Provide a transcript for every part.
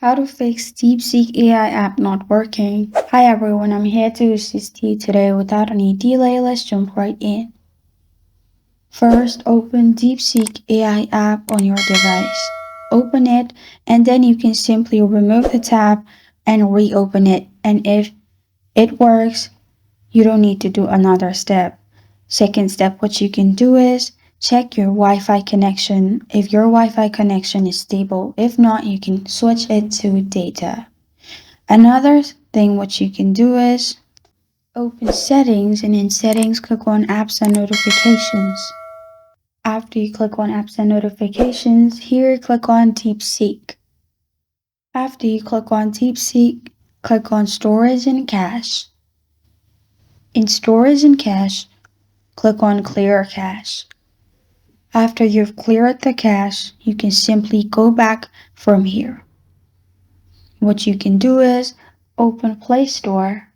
How to fix DeepSeek AI app not working. Hi everyone, I'm here to assist you today. Without any delay, let's jump right in. First, open DeepSeek AI app on your device. Open it, and then you can simply remove the tab and reopen it. And if it works, you don't need to do another step. Second step, what you can do is check your Wi-Fi connection. If your Wi-Fi connection is stable, if not, you can switch it to data. Another thing what you can do is open settings, and in settings click on apps and notifications. After you click on apps and notifications, here click on DeepSeek. After you click on DeepSeek, click on storage and cache. In storage and cache, click on clear cache. After you've cleared the cache, you can simply go back from here. What you can do is open Play Store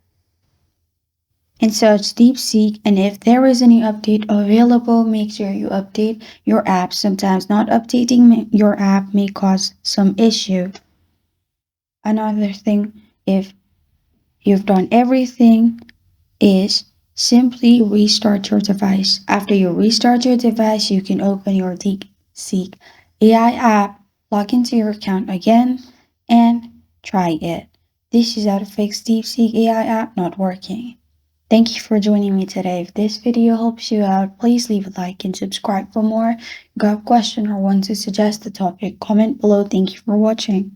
and search DeepSeek, and if there is any update available, make sure you update your app. Sometimes not updating your app may cause some issue. Another thing, if you've done everything, is simply restart your device. After you restart your device, you can open your DeepSeek AI app, log into your account again, and try it. This is how to fix DeepSeek AI app not working. Thank you for joining me today. If this video helps you out, please leave a like and subscribe for more. If you have a question or want to suggest a topic, comment below. Thank you for watching.